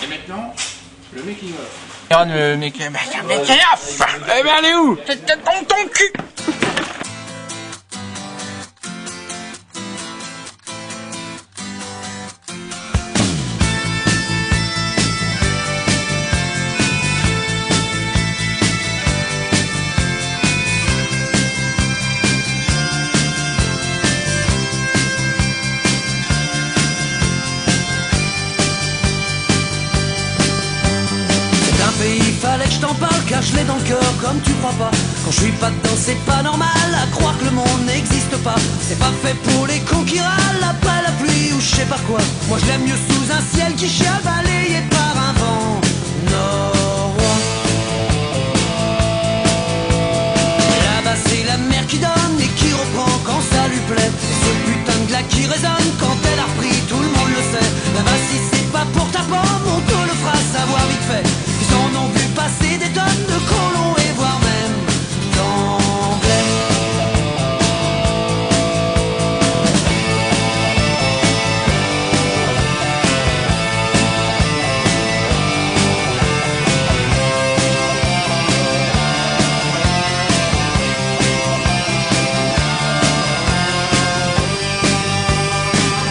Et maintenant, le making of. Regarde le making of. Eh ben elle est où? C'est ton cul. Fallait que je t'en parle car je l'ai dans le cœur comme tu crois pas. Quand je suis pas dedans c'est pas normal à croire que le monde n'existe pas. C'est pas fait pour les cons qui râlent après la pluie ou je sais pas quoi. Moi je l'aime mieux sous un ciel qui chiale balayé par un vent nord. Là-bas c'est la mer qui donne et qui reprend quand ça lui plaît. Et ce putain de glas qui résonne quand elle a repris, tout le monde le sait. Là-bas si c'est pas pour ta pomme on te le fera savoir vite fait. Ils en ont vu passer des tonnes de colons et voire même d'anglais.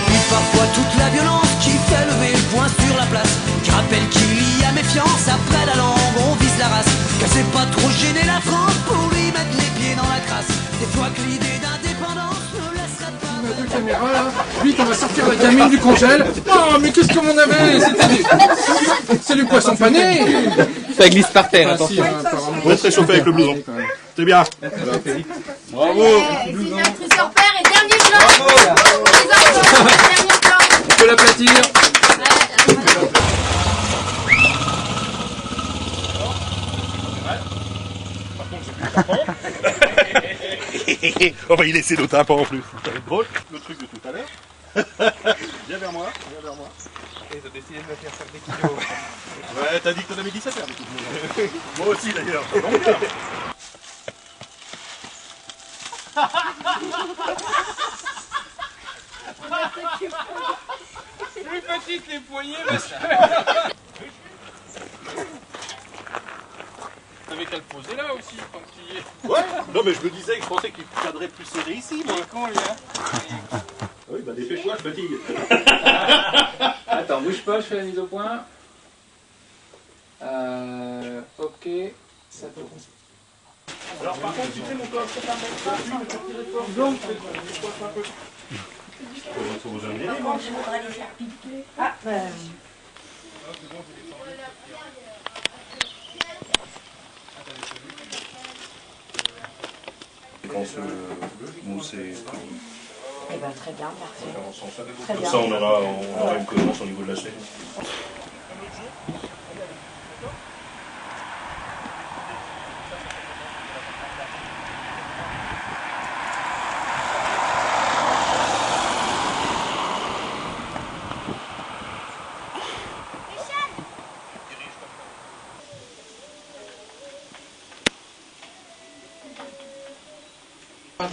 Puis parfois toute la violence qui fait lever le poing sur la place, qui rappelle qu'il y a méfiance après la langue. La race, qu'elle s'est pas trop gêner la France pour lui mettre les pieds dans la crasse. Des fois que l'idée d'indépendance ne laisserait pas. La caméra là, vite on va sortir la gamine du congèle. Oh mais qu'est-ce qu'on avait? C'est du poisson pané. Ça glisse par terre, attention. On va se réchauffer avec le blouson. C'est bien. Bravo. Dessinatrice hors pair et dernier plan. Bravo. Les enfants, dernier plan. On peut l'aplatir. On va y laisser nos tympans en plus. Ça va être drôle, le truc de tout à l'heure. Viens vers moi, viens vers moi. Ils ont décidé de me faire 5 kilos. Ouais, t'as dit que t'en avais 17 faire de toute manière. Moi aussi d'ailleurs. Plus petite les poignets, mais t'avais qu'à le poser là aussi quand tu y es. Ouais, non mais je me disais que je pensais qu'il cadrait plus serré ici, moi. Con lui hein. Oui, bah dépêche-toi, je fatigue. Attends, bouge pas, je fais la mise au point. Ok, ça tourne. Alors par contre, tu sais mon corps, c'est pas bon. Ah, Quand ce mousse est... eh ben, très bien, parfait. Très Comme bien. ça on aura une cohérence au niveau de la chaîne.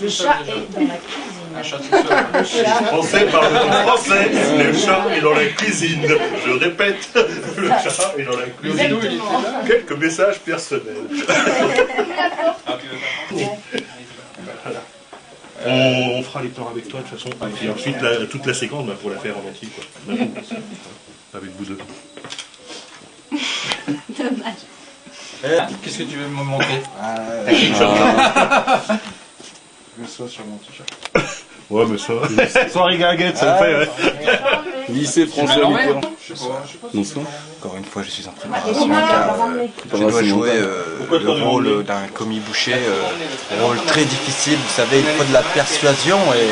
Le chat est dans la cuisine. Un chat tout seul. Le chat. Français parle en français. Le chat est dans la cuisine. Je répète, le chat est dans la cuisine. Exactement. Quelques messages personnels. On fera les plans avec toi de toute façon. Et puis ensuite, toute la séquence, bah, pour la faire en entier, quoi. Avec vous deux. Dommage. Qu'est-ce que tu veux me montrer? Je sois sur mon t-shirt. Ouais, mais ça va. Soirée guinguette, ça le fait, ouais. Lycée François Mitterrand. Bonsoir. Encore une fois, je suis en préparation car je dois jouer le rôle d'un commis boucher, un rôle très difficile. Vous savez, il faut de la persuasion et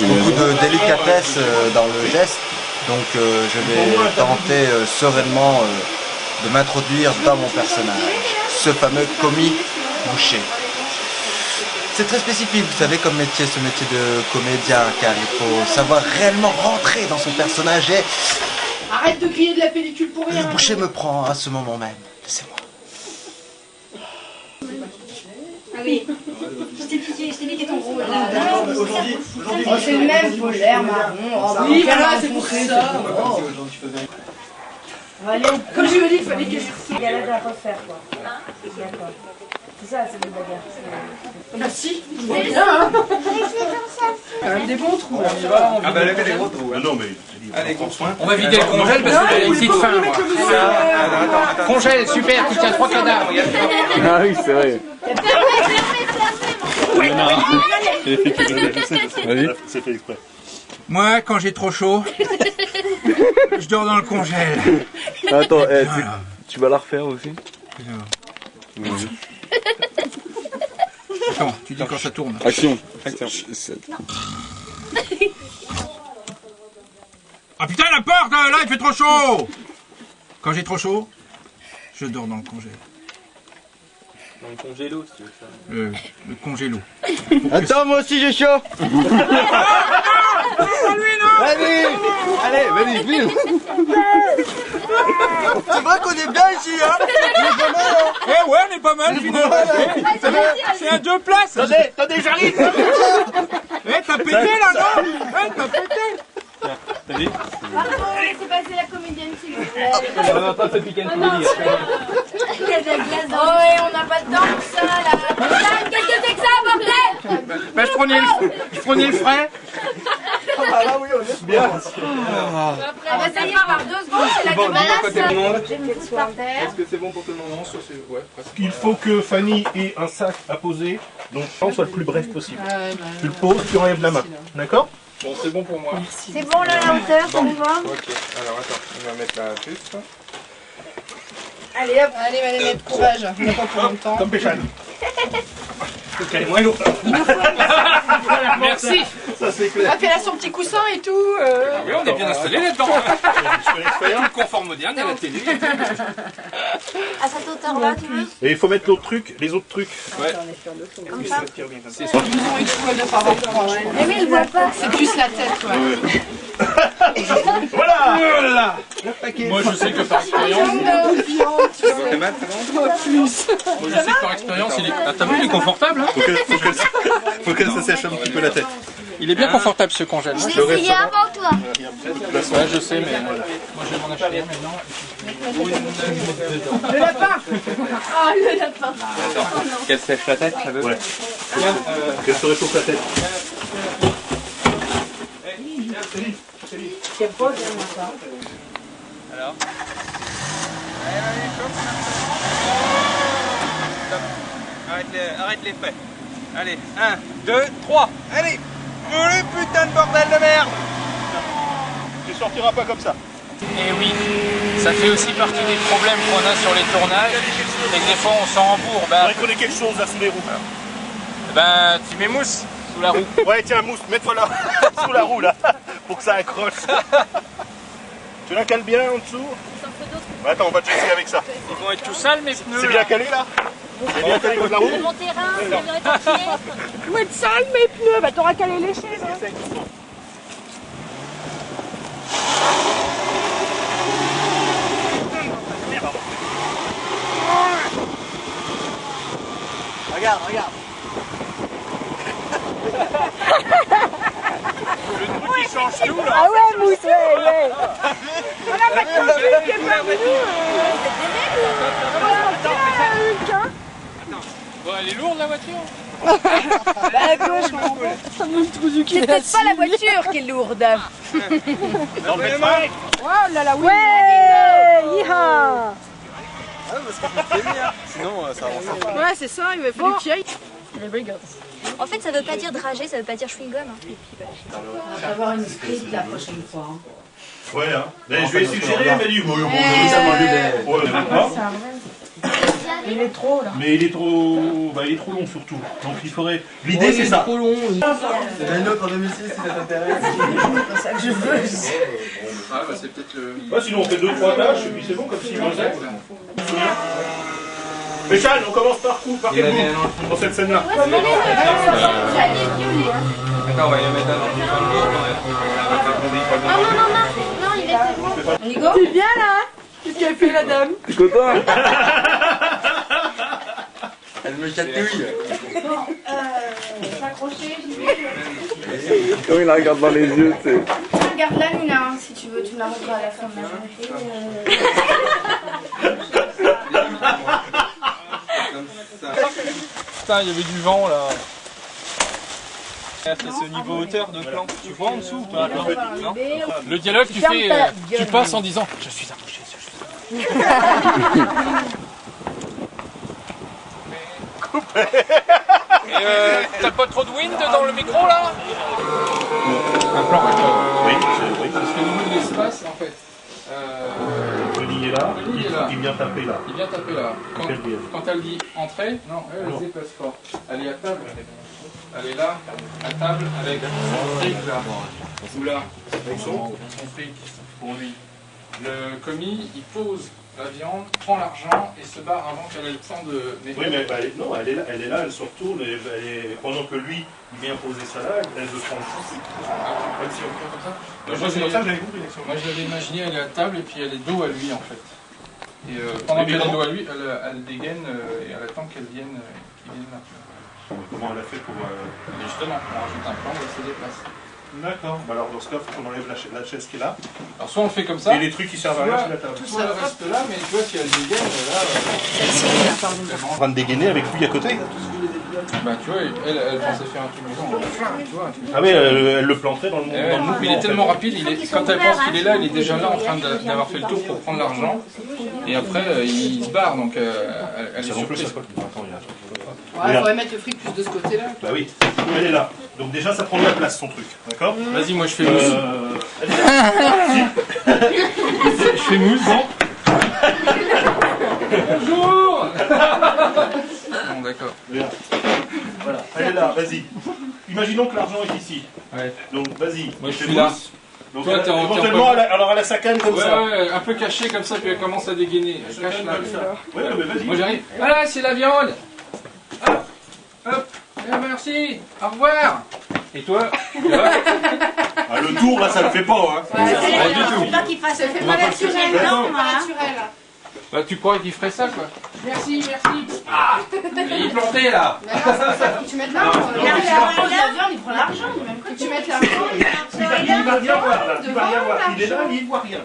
beaucoup de délicatesse dans le geste. Donc je vais tenter sereinement de m'introduire dans mon personnage, ce fameux commis boucher. C'est très spécifique, vous savez, comme métier, ce métier de comédien, car il faut savoir réellement rentrer dans son personnage et... Arrête de crier de la pellicule pour rien. Le boucher me prend à ce moment même. Laissez-moi. Ah oui. Je t'ai dit que ton rôle là. Aujourd'hui, c'est le même polaire marron. Oui, voilà, c'est pour ça. Comme je me dis, il fallait que je retire. Galette à refaire quoi. D'accord. C'est ça, c'est des bagarres. Bah si, je vois bien hein. Quand même des bons trous. Ah bah levez les gros trous. Non mais allez, prends soin. On va vider le congèle parce qu'il a une petite faim. Congèle, super, qui tient 3 cadavres. Ah oui, c'est vrai. C'est fait exprès. Moi, quand j'ai trop chaud, je dors dans le congèle. Attends, tu vas la refaire aussi? Attends, tu dis quand ça tourne. Action. Ah putain, la porte, là, il fait trop chaud. Quand j'ai trop chaud, je dors dans le congèle. Dans le congélo, si tu veux ça. Le congélo. Attends, moi aussi j'ai chaud. Allez, vas-y, vite. C'est vrai qu'on est bien ici, hein. Eh ouais, on est pas mal, finalement. C'est à 2 places. Attendez, j'arrive. Eh, t'as pété, là, non? Eh, t'as pété. Laissez passer la comédienne s'il vous plaît. On va pas fait piquer une poulie. Il y a de la glace dans le... Oh, et on n'a pas de temps pour ça, là. Putain, qu'est-ce que c'est que ça, bordel? Bah, je prenais le frais. Ah là oui, on est bien. Ah bah ça y est, par 2 secondes, c'est la glace. Est-ce que c'est bon pour tout le monde? Il faut que Fanny ait un sac à poser, donc le temps soit le plus bref possible. Tu le poses, tu enlèves la main. D'accord? Bon, c'est bon pour moi. C'est bon, là, la hauteur, ça vous va? Ok, alors attends, on va mettre la puce. Allez hop. Allez, Madame, courage. On n'a pas pour longtemps. Comme Péchane. Allez, moins lourd. Merci. Ça c'est clair. Ah, puis elle a son petit coussin et tout. Oui, on est bien installé là-dedans. Le confort moderne, il y a la télé. À cette hauteur-là, tu veux? Et il faut mettre l'autre truc, les autres trucs. Comme ça? C'est ça. Mais oui, il voit pas. C'est plus la tête, quoi. Voilà. Moi, je sais que par expérience, il est. Ah, t'as vu, il est confortable, hein? Faut qu'elle se sèche un petit peu la tête. Il est bien confortable ce congèle. Je l'ai essayé avant toi. Ouais, je sais, mais moi je vais m'en acheter un maintenant. Le lapin. Oh, le lapin. Qu'elle sèche la tête, ça veut? Ouais. Qu'elle se réchauffe la tête. Alors Arrête les frais. Allez, 1, 2, 3. Allez. Le putain de bordel de merde. Tu sortiras pas comme ça. Et oui, ça fait aussi partie des problèmes qu'on a sur les tournages. C'est que des fois on s'en rembourbe. Il faudrait qu'on ait quelque chose là sous les roues. Ben, tu mets mousse sous la roue. Ouais, tiens, mousse, mets-toi là, sous la roue là, pour que ça accroche. Tu la cales bien en dessous? Attends, on va te essayer avec ça. Ils vont être tout sales mes pneus. C'est bien calé là? C'est bien calé comme la roue? Mon terrain, c'est bien réparti. Ils vont être sales, mes pneus. Bah, t'auras qu'à les lécher. Regarde, regarde. Le truc qui change tout là. Ah ouais, Mousse, ouais. On a pas de conduite qui est parvenu. Bon, elle est lourde la voiture. Bah, la gauche, c'est peut-être pas la voiture qui est lourde. Dans le frein. Oh là là, oui. Ouais, yiha. Sinon, ça avance pas. Ouais, c'est ça, il va falloir qu'il y aille. En fait, ça veut pas dire dragé, ça veut pas dire chewing-gum. Hein. On va avoir une script la prochaine fois. Hein. Ouais, hein. Mais je vais suggérer, elle m'a dit. Ouais, Il est trop là. mais il est trop. Bah, il est trop long surtout. Donc il faudrait. L'idée c'est ça. Trop long. Il y en a une autre en 2006 si ça t'intéresse. C'est ça que je veux. Ah, bah c'est peut-être le. Ouais, sinon on fait 2-3 tâches et puis c'est bon comme si mangeait. Mais Charles, on commence par où? Par quel bout dans cette scène-là? Attends, on va y mettre un Non, il était bon. Nico, tu viens là? Qu'est-ce qu'elle fait la dame? T'es content? Elle me chatouille. S'accrocher, Comme il la regarde dans les yeux, tu sais. regarde la Nina, si tu veux, tu me la montreras à la fin de la journée. putain, il y avait du vent là. C'est ce niveau hauteur de plan. Tu vois en dessous ou pas? Non. Le dialogue, tu fais, tu passes en disant je suis accroché, je suis accroché. T'as pas trop de wind dans le micro là? Un plan, Oui, parce que au niveau de l'espace, en fait. le lit est là, il vient taper là. Il vient taper là. Quand elle dit entrée, non, elle se déplace pas. Elle est à table. Elle est là, à table, avec son fric là. Ou là, avec son fric pour lui. Le commis, il pose la viande, prend l'argent et se barre avant qu'elle ait le temps de... Oui, mais non, elle est là, elle se retourne, pendant que lui, il vient poser ça là, elle se prend le sens. Moi, je l'avais imaginé, elle est à table et puis elle est dos à lui en fait. Et pendant qu'elle est dos à lui, elle dégaine et elle attend qu'elle vienne là. Comment elle a fait pour... Justement, on rajoute un plan et elle se déplace. D'accord. Bah alors dans ce cas, il faut qu'on enlève la chaise qui est là. Alors soit on fait comme ça. Et les trucs qui servent à rien sur la table. Tout ça reste là, mais tu vois, si elle dégaine, là... En train de dégainer avec lui à côté. Bah tu vois, elle pensait faire un truc maison. Tu vois, ah mais elle le planterait dans le monde. Il est tellement rapide, quand elle pense qu'il est là, il est déjà là en train d'avoir fait le tour pour prendre l'argent. Et après, il se barre, donc elle est surprise. Ouais, il faudrait mettre le fric plus de ce côté-là. Bah oui, elle est là. Donc déjà, ça prend de la place, son truc. D'accord? Vas-y, moi je fais mousse. Je fais mousse, bon. Bonjour. Bon, d'accord. Voilà, elle est là, vas-y. Imaginons que l'argent est ici. Ouais. Donc vas-y. Moi je suis là. Donc toi, éventuellement, alors elle a sa canne comme ça. Ouais, un peu caché comme ça, puis elle commence à dégainer. Elle cache là. Ouais, mais vas-y. Moi j'arrive. Voilà, c'est la viande. Hop, hop. Merci. Au revoir. Et toi? Ah, le tour là, ça le fait pas, hein. C'est pas qu'il fasse le naturel, non, Bah tu crois qu'il ferait ça quoi? Merci, merci. Ah, il est planté là. Tu mets de l'argent. Il prend l'argent. Tu mets de l'argent. Il va rien voir là. Il va rien voir. Il est là, il voit rien.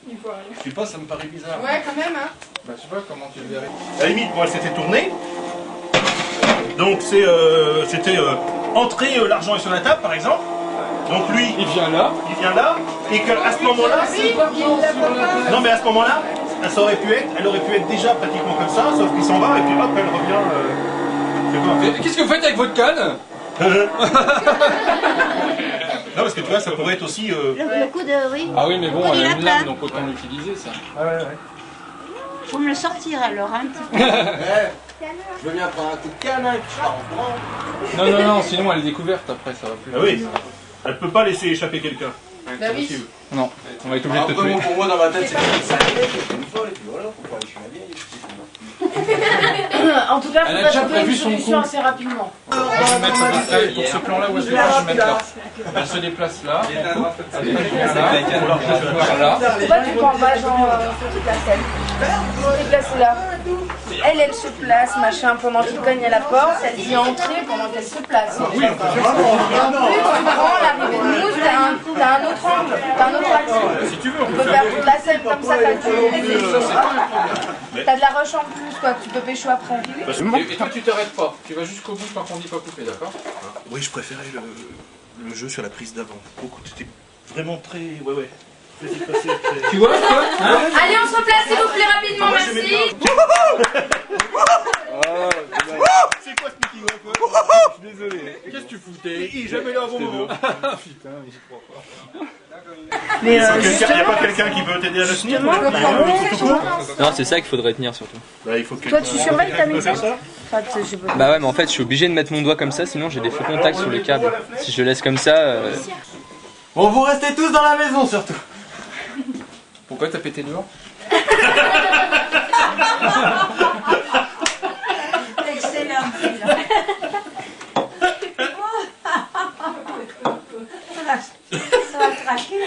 Je sais pas, ça me paraît bizarre. Ouais, quand même, hein. Bah je sais pas comment tu le verrais. À la limite, moi, elle s'était tournée. Donc c'était entrer, l'argent est sur la table, par exemple. Donc lui, il vient là, et qu'à ce moment-là, non mais à ce moment-là, elle aurait pu être déjà pratiquement comme ça, sauf qu'il s'en va et puis hop, elle revient. Qu'est-ce que vous faites avec votre canne? Non, parce que tu vois, ça pourrait être aussi. Le coup de... Oui. Ah oui, mais bon, elle a une lame, donc autant l'utiliser ça. Ouais. Faut me le sortir alors, un petit peu. Je veux bien prendre un coup de canne, hein, et puis je pars en courant. Non, sinon elle est découverte après, ça va plus. Ah oui, elle peut pas laisser échapper quelqu'un. C'est possible. Non, on va être obligé de te tuer. Pour moi, dans ma tête, c'est une folle, et puis voilà, faut pas aller chez la vieille. En tout cas, il Elle a faudrait déjà trouver prévu une son solution coup. assez rapidement. Je vais mettre pour ce plan là où elle se déplace, je vais mettre là. Elle se déplace là, elle vient là, là. Pourquoi tu prends pas genre toute la scène? Tu te déplaces là. Elle se place, machin, pendant qu'il cogne à la porte, elle dit entrer pendant qu'elle se place. Et en plus, tu prends l'arrivée de mousse, t'as un autre angle, t'as un autre axe. Si tu veux, on Tu peut peux faire toute la scène comme ça, t'as de la rush en plus, quoi, que tu peux pécho après. Et toi tu t'arrêtes pas, tu vas jusqu'au bout tant qu'on dit pas couper, d'accord? Oui, je préférais le jeu sur la prise d'avant. C'était vraiment très. Ouais. Tu vois toi hein? Allez, on se replace s'il vous plaît rapidement, merci. C'est quoi ce meeting? Je suis désolé. Qu'est-ce que tu foutais? Jamais là avant moment. Putain, j'y crois pas. Mais il n'y a pas quelqu'un qui peut t'aider à le tenir? Non, c'est ça qu'il faudrait tenir surtout. Bah, il faut que toi, tu surveilles ta maison? Bah ouais, mais en fait, je suis obligé de mettre mon doigt comme ça, sinon j'ai des faux contacts sur les câbles. Si je laisse comme ça... Bon, vous restez tous dans la maison surtout. Pourquoi t'as pété dehors? Excellent. Ça va craquer.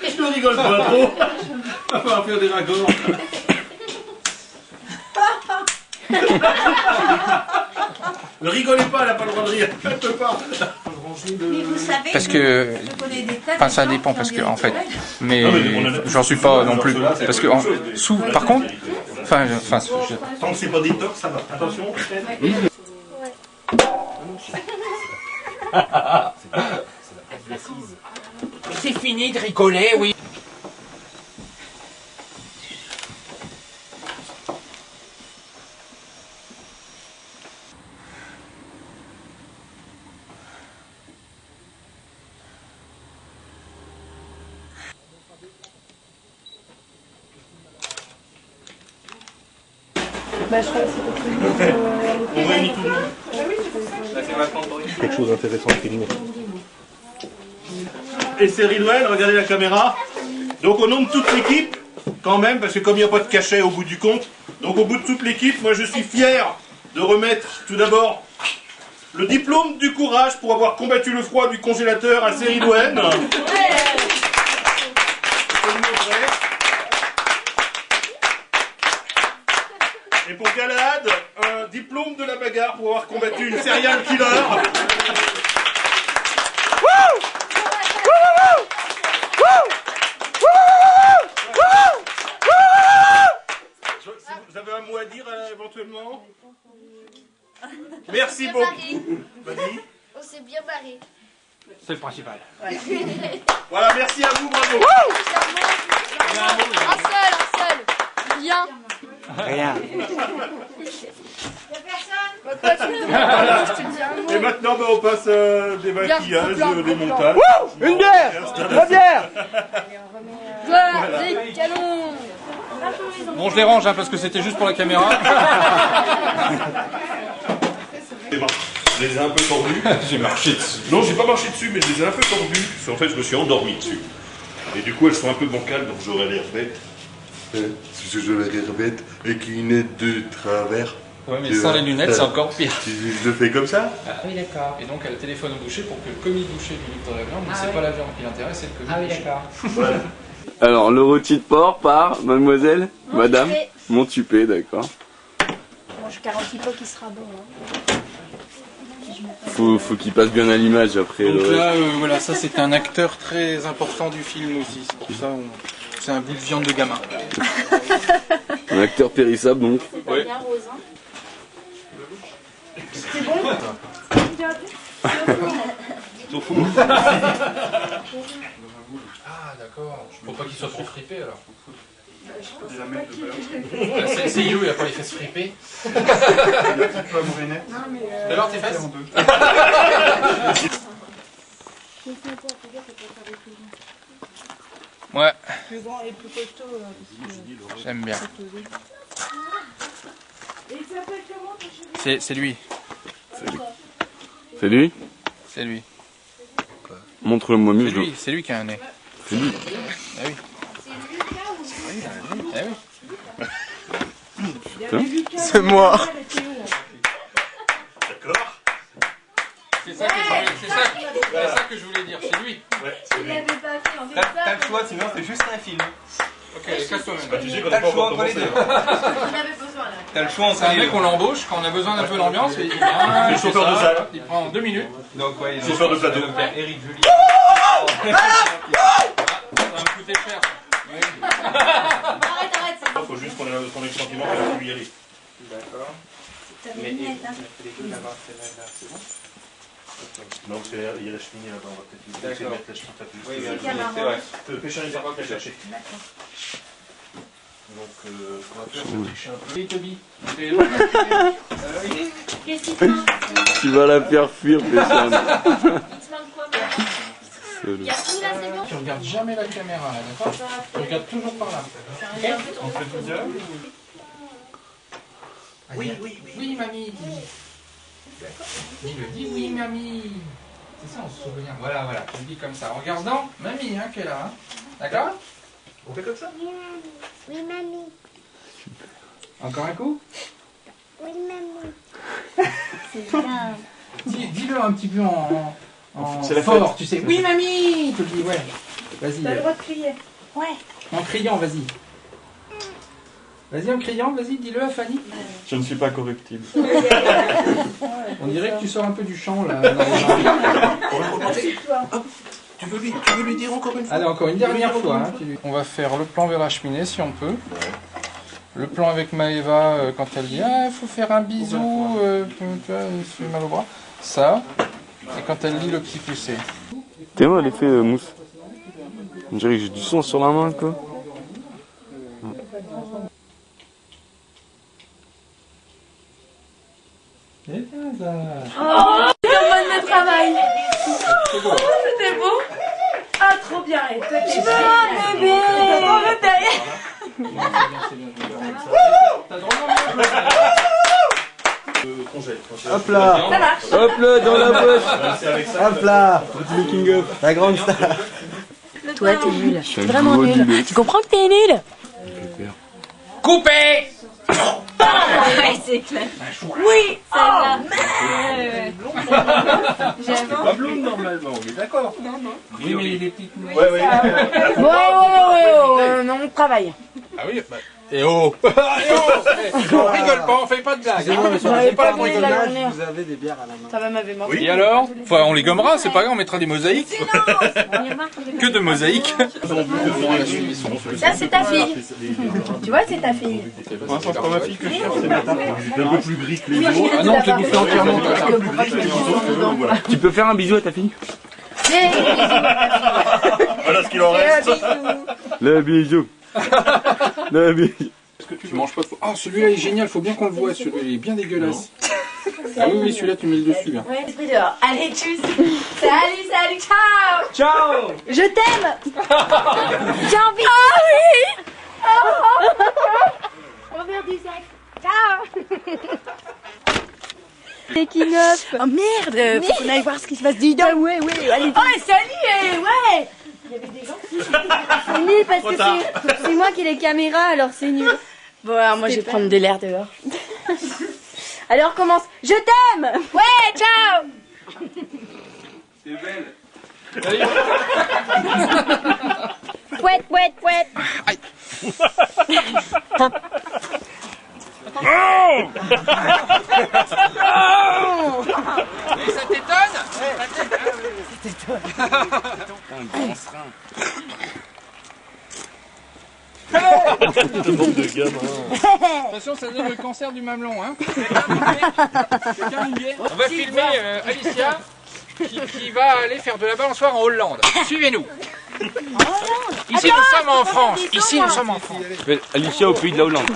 Je ne rigole pas trop. On va faire des ragots. Ne rigolez pas, elle n'a pas le droit de rire. Elle peut pas. Mais vous savez, Parce que, je connais des tas de enfin ça gens dépend qui parce ont que des en fait, problèmes. mais j'en suis pas non plus parce que par contre, enfin, Tant que c'est pas des tocs, ça va. Attention. C'est fini de rigoler, oui. Bah, je crois que c'est On réunit tout le monde. Quelque chose d'intéressant à filmer. Et c'est Ridwan, regardez la caméra. Donc au nom de toute l'équipe, quand même, parce que comme il n'y a pas de cachet au bout du compte, donc au bout de toute l'équipe, moi je suis fier de remettre tout d'abord le diplôme du courage pour avoir combattu le froid du congélateur à Ridwan. Et pour Galahad, un diplôme de la bagarre pour avoir combattu une serial killer. Vous avez un mot à dire éventuellement? Merci beaucoup. Vas-y. On s'est bien barré. C'est le principal. Voilà, merci à vous, bravo. Un seul. Bien. Rien. Et maintenant, on passe des maquillages, des montages. Une bière. Trois bières. Des canons. Bon, je les range hein, parce que c'était juste pour la caméra. Je les ai un peu tordus. J'ai marché dessus. Non, j'ai pas marché dessus, mais je les ai un peu tordus. Parce qu'en fait, je me suis endormi dessus. Et du coup, elles sont un peu bancales, donc j'aurais l'air bête. Si j'aurais l'air bête avec les lunettes de travers. Ouais, mais sans les lunettes, c'est encore pire. Je le fais comme ça? Ah oui, d'accord. Et donc, elle téléphone au boucher pour que le commis boucher lui livre la viande, mais c'est pas la viande qui l'intéresse, c'est le commis boucher. Ah oui, d'accord. Alors, le rôti de porc par mademoiselle, madame Montupé, d'accord. Bon, je garantis pas qu'il sera bon. Hein. Faut qu'il passe bien à l'image après. Donc là, voilà, ça c'est un acteur très important du film aussi. C'est pour ça, c'est un bout de viande de gamin. Un acteur périssable donc. Oui. C'est bon? Ah d'accord. Faut pas qu'il soit trop fripé alors. C'est You, il a pas les fesses fripées. D'abord tes fesses. Ouais. Plus grand et plus costaud. J'aime bien. Et il s'appelle comment ton chéri? C'est lui. C'est lui? C'est lui. Montre-le-moi mieux. C'est lui qui a un nez. C'est lui. Ah oui. Ah oui. C'est moi. D'accord. C'est ça que je voulais dire, c'est lui. Ouais, c'est lui. T'as le choix, sinon c'est juste un film. Ok, casse-toi même. Bah, tu sais qu'on T'as n'a le pas choix encore entre les commencé. deux. T'as le choix C'est entre un les mec deux. on l'embauche quand on a besoin d'un peu d'ambiance. Il Le chauffeur de salle. Il prend 2 minutes. Donc ouais, Chauffeur de plateau. Eric Julie. Ça va me coûter cher. Arrête, Il faut juste qu'on ait le sentiment qu'elle a pu y aller. D'accord. t'as des lunettes, hein. Non, parce qu'il y a la cheminée là-bas, on va peut-être essayer de mettre la cheminée à plus. Oui, c'est vrai. Le pêcheur n'est pas qu'à chercher. Donc, ce qu'on va faire, c'est tricher un peu. Et Toby. Qu'est-ce qu'il te manque? Tu vas la faire fuir, personne. Il te manque quoi, moi? Il y a tout là, c'est bon? Tu regardes jamais la caméra, là, d'accord? Tu regardes toujours par là. Ok? On fait tout seul. Oui, oui, mamie. Dis-le, dis oui, mamie. C'est ça, on se souvient. Voilà, tu le dis comme ça. En regardant mamie, hein, qui est là. Hein. D'accord? On fait comme ça? Oui, mamie. Encore un coup? Oui, mamie. C'est bien. Dis-le un petit peu en C'est la fort, fête. tu sais. Oui, mamie! Tu le dis, ouais. Vas-y. T'as le droit de crier. Ouais. En criant, vas-y. Vas-y, en criant, vas-y, dis-le à Fanny. Je ne suis pas corruptible. On dirait que tu sors un peu du champ, là. Dans les jambes. Tu veux lui dire encore une fois? Allez, encore une dernière fois. Hein, on va faire le plan vers la cheminée, si on peut. Le plan avec Maëva, quand elle dit « Ah, il faut faire un bisou, tu vois, il se fait mal au bras. » Ça. Et quand elle lit le petit poussé. T'es moi l'effet mousse. On dirait que j'ai du sang sur la main quoi. Oh, c'est en mode de travail. Oh, c'était beau. Ah, trop bien. Et toi, tu veux un bébé. Oh, le derrière. Hop là. Ça marche. Hop là, dans la boîte. Hop là. Making up. La grande star. Toi, t'es nul. T'es vraiment nul. Tu comprends que t'es nul? Coupé. Ouais, c'est clair. Oui, celle-là. C'est pas blonde normalement, on est d'accord. Oui, mais les petites mouilles. Ouais, ouais. Ouais, on travaille. Ah oui, bah. Et oh. Et oh. On rigole pas, on fait pas de blagues. C'est pas pour rigoler. Vous avez des bières à la main. Ça va m'avoir marqué. Et alors? Enfin, on les gommera, c'est pas grave, on mettra des mosaïques. Que de mosaïques. Ça, c'est ta fille. Tu vois, c'est ta fille. Moi, c'est pas ma fille que je cherche, c'est ma tante. J'étais un peu plus gris que les autres. Ah non, je l'ai bouffé entièrement. Tu peux faire un bisou à ta fille? Voilà ce qu'il en reste. Le bisou. Le bisou. Tu manges pas trop. Ah, celui-là est génial, faut bien qu'on le voit. Celui-là il est bien dégueulasse. Ah oui, oui, celui-là tu mets le dessus. Hein. Ouais, esprit dehors. Allez, tchuss. Salut, salut, ciao. Ciao. Je t'aime. J'ai envie. Ah oui. On verre du sac. Ciao. Making up. Oh merde, faut qu'on aille voir ce qui se passe dedans. Ouais, allez. Oh, salut, ouais. Il y avait des gens. C'est nul parce que c'est moi qui ai les caméras, alors c'est nul. Bon, alors moi je vais prendre de l'air dehors. Alors commence. Je t'aime. Ouais, ciao. C'est belle. Pouette, pouette, pouette. Aïe. Et ça t'étonne? Un grand serin. Attention, ça donne le cancer du mamelon. Hein. On va filmer Alicia qui va aller faire de la balançoire en Hollande. Suivez-nous. Ici nous sommes en France. Ici nous sommes en France. Alicia au pays de la Hollande.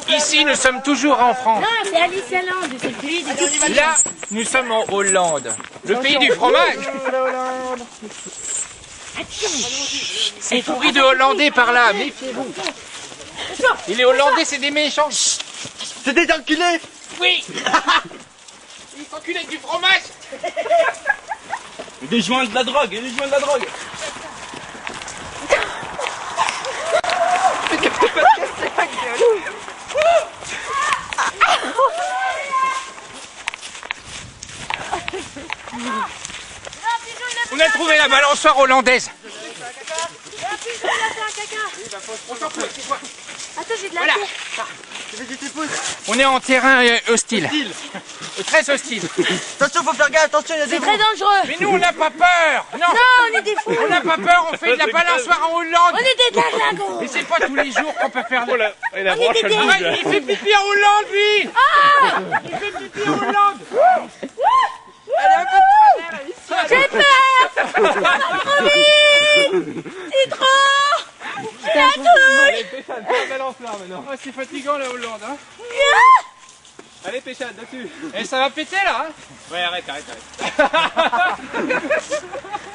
Ici, nous sommes toujours en France. Non, c'est Alicia Land, c'est celui des Là, nous sommes en Hollande, le pays du fromage. C'est pourri de Hollandais par là, méfiez-vous. Et les Hollandais, c'est des méchants. C'est des enculés. Oui. Ils s'enculent avec du fromage. Des joints de la drogue, des joints de la drogue. On a trouvé la balançoire hollandaise. Attends, j'ai de la Voilà. terre. On est en terrain hostile. Très hostile. Attention, faut faire gaffe, attention, il y a des C'est très dangereux. Mais nous, on n'a pas peur. Non, Non, on est des fous. on n'a pas peur. On fait de la balançoire en Hollande. On est des dragons. Et c'est pas tous les jours qu'on peut faire. On est des dingues. Ouais, il fait pipi en Hollande, lui. Il fait pipi en Hollande. Allez, un peu de travers, Alicia. J'ai peur. Ça va trop vite. C'est trop. La touche. Oh, c'est fatigant la Hollande. Hein. Allez, Péchade, dessus. Et ça va péter là. Hein. Ouais, arrête.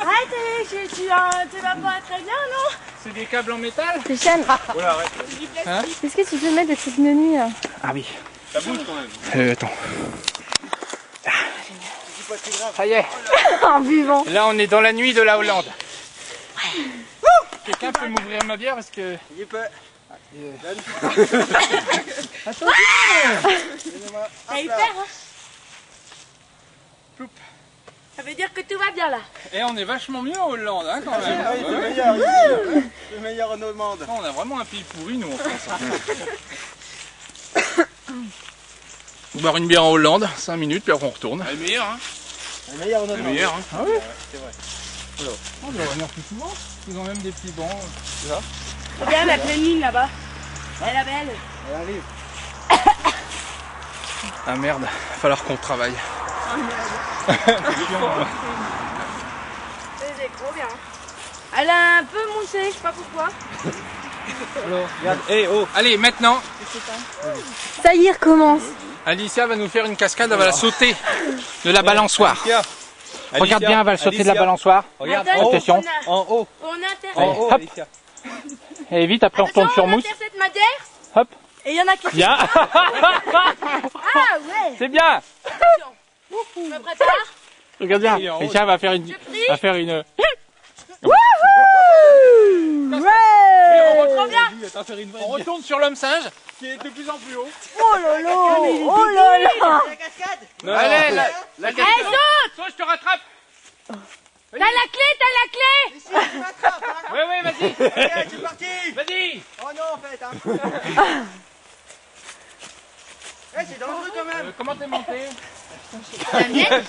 Arrête, tu vas pas très bien, non? C'est des câbles en métal. Péchane, Hein. est-ce que tu peux mettre le truc de nuit là? Ah oui. Ça bouge quand même. Attends. Ça y est. En vivant. Là, on est dans la nuit de la Hollande. Quelqu'un peut m'ouvrir ma bière parce que. Il peut. T'as eu peur, hein? Ça veut dire que tout va bien là. Et on est vachement mieux en Hollande, hein, quand même. Ah oui, Ouais, ouais. le meilleur en Hollande. On a vraiment un pays pourri, nous, en France. On boire une bière en Hollande, 5 minutes, puis après on retourne. Elle est meilleure, hein. Le meilleur en Hollande. Meilleure, hein. Ah oui. C'est vrai. On doit revenir plus souvent. Ils ont même des petits bancs. Là. Regarde la pleine ligne là-bas. Elle est belle. Elle arrive. Ah merde, va falloir qu'on travaille. C'est trop bien. Elle a un peu moussé, je sais pas pourquoi. Regarde, oh. Allez, maintenant. Ça y est, recommence. Alicia va nous faire une cascade, elle va la sauter de la balançoire. Regarde bien, elle va le sauter de la balançoire. Regarde, attention. En haut. On intercepte. En haut, hop. Alicia. Et vite, après on retourne sur mousse. On intercepte Madère. Hop. Et il y en a qui... Bien. Ah ouais. C'est bien. Attention. Je me prépare. Regarde bien. Alicia va faire une... Va faire une... Trop bien. On retourne sur l'homme singe qui est de plus en plus haut. Oh là là. Oh là là. La cascade. Allez, la cascade. Allez, saute. Saute, je te rattrape. T'as la clé, t'as la clé. Ici, tu m'attrapes, hein. Oui, vas-y. Ok, c'est parti. Vas-y. Oh non, en fait, hein. C'est dangereux quand même. Comment t'es monté? La mienne.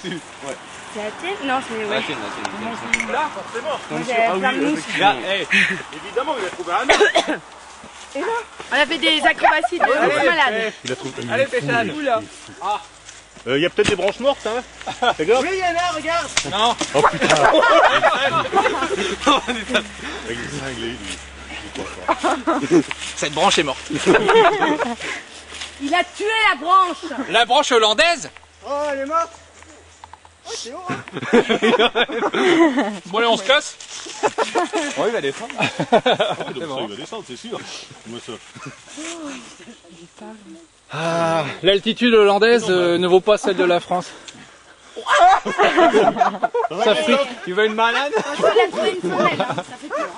C'est la tienne? Non, c'est... Ouais. Là, forcément. Moi, j'avais plein de mousse. Évidemment, il a trouvé un arbre. On a fait des acrobaties de malade. Allez, Péchane. Il y a peut-être des branches mortes, hein. Fais gaffe. Oui, il y en a, regarde. Non. Oh putain. Cette branche est morte. Il a tué la branche. La branche hollandaise. Oh, elle est morte. Oh, c'est haut, hein. Bon, allez, on se casse. Oh, il va descendre. Il va descendre, c'est sûr. Ah, l'altitude hollandaise ne vaut pas celle de la France. Ça fric. Tu veux une banane? Il a trouvé une femelle, hein. Ça fait peur.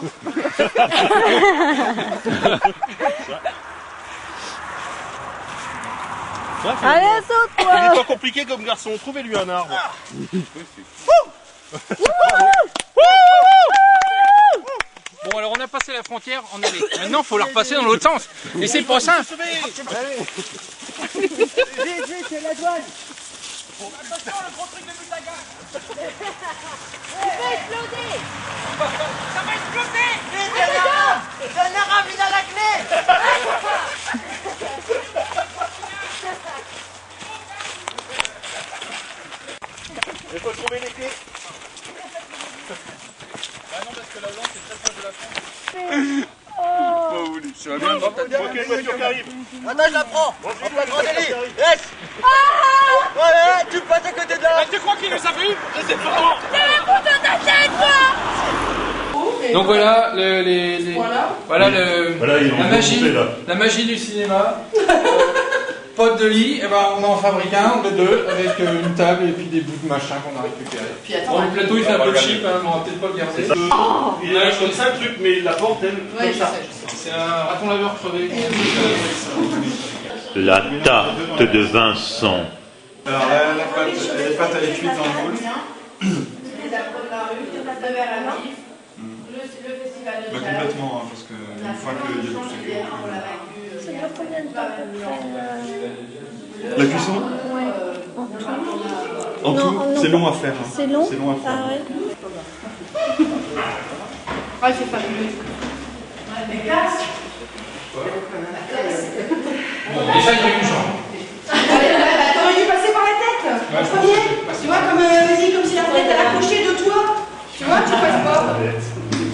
Allez, saute, Il toi. est pas compliqué comme garçon, trouvez-lui un arbre. Bon, alors on a passé la frontière, on allait. Maintenant, il faut la repasser dans l'autre sens. Et c'est pas simple. Vite, vite, c'est la douane. Attention, le gros truc de Butaga. Il va exploser. Ça va exploser. J'en ai ramené dans la clé. Il faut trouver les clés. Ah non, parce que la Hollande c'est très proche de la France. Ça va bien, ok, une voiture qui arrive. Attends, je la prends. On va prendre Ellie. Yes. Voilà, tu passes à côté de là. Tu crois qu'il nous a vu? Je sais pas. T'as la route dans ta tête, toi. Donc voilà, voilà Voilà, ils ont la magie, monté, là. la magie du cinéma. Pote de lit, et ben on en fabrique un, de deux, avec une table et puis des bouts de machin qu'on a récupérés. Bon, le plateau il fait un peu cheap, hein, mais on va peut-être pas le garder. Il a comme ça le truc, mais la porte, elle, comme ça. C'est un raton laveur crevé. La tarte de Vincent. Alors là, la pâte, les pâtes à la cuite dans le moule. Complètement, hein, parce que une fois que il y a tout ce Ça dure combien de temps? La cuisson En tout, c'est long à faire. Hein. C'est long? C'est long à faire. Ah ouais. Ouais, c'est fabuleux. Mais casse. Déjà, il y a une jambe. T'aurais dû passer par la tête, en premier. Tu vois, comme, vas-y, comme si la tête elle accrochait de toi. Tu vois, tu passes pas.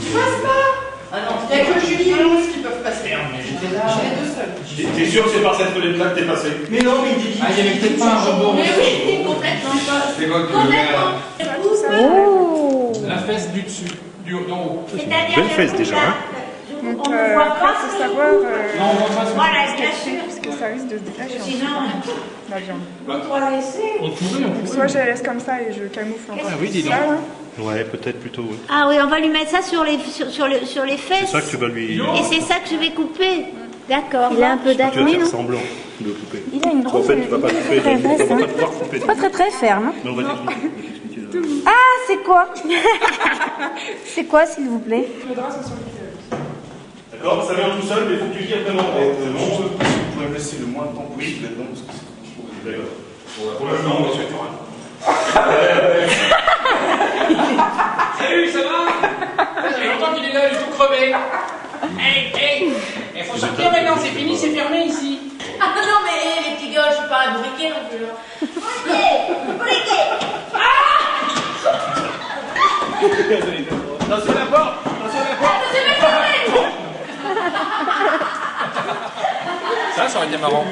Tu passes pas. Ah non, Il n'y a que Julie et Lons qui peuvent passer. Merde, mais j'étais là. J'ai les deux seuls. T'es sûr que c'est par cette fenêtre-là que t'es passé? Mais non, mais il dit. Ah, il y avait peut-être pas un rebord. mais oui, complètement. C'est quoi que Oh. la fesse du dessus, d'en haut. Belle fesse déjà, hein. Donc, après, il faut savoir Non, on voit pas voilà, parce que ça risque de se détacher la viande. On pourrait. Soit je la laisse comme ça et je camoufle un peu. Ah oui, dis donc. Ça, là. Ouais, peut-être plutôt, oui. Ah oui, on va lui mettre ça sur les fesses. C'est ça que tu vas lui... Et c'est ça que je vais couper. D'accord. Il a un peu Tu vas d'acné, faire non? semblant de couper. Il a une Parce qu'en fait, tu vas pas couper, tu vas pas pouvoir couper. Pas très très ferme. Mais on va t'expliquer. Ah, c'est quoi? C'est quoi, s'il vous plaît? D'accord, ça vient tout seul, mais il faut que tu tires vraiment. Vous pouvez me laisser le moins de temps possible là-dedans parce que c'est D'accord. pour l'instant, on va se faire. Salut, ça va? Ça fait longtemps qu'il est là, il est tout crevé. Hey, il faut sortir maintenant, c'est fini, c'est fermé ici. Ah non, mais les petits gars, je suis pas un briquet non plus. Là. Attention la porte! Attention la porte! Ça aurait été marrant.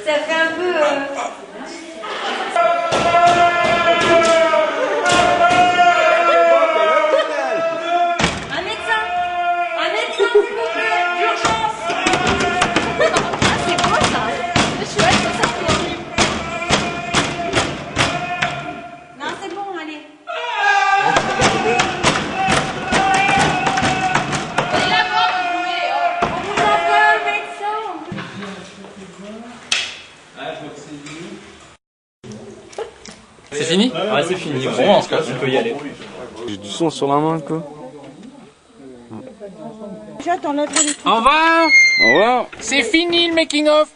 Ça fait un peu... Un médecin, s'il vous plaît, d'urgence. Ah, c'est beau ça. C'est chouette, ça tourne. Non, c'est bon, allez. Allez là-bas, on vous envoie un médecin. C'est fini? Ouais, c'est fini. Bon, en ce cas, tu peux y aller. J'ai du son sur la main, quoi. Déjà, t'enlèves les trucs. Au revoir! Au revoir! C'est fini le making of!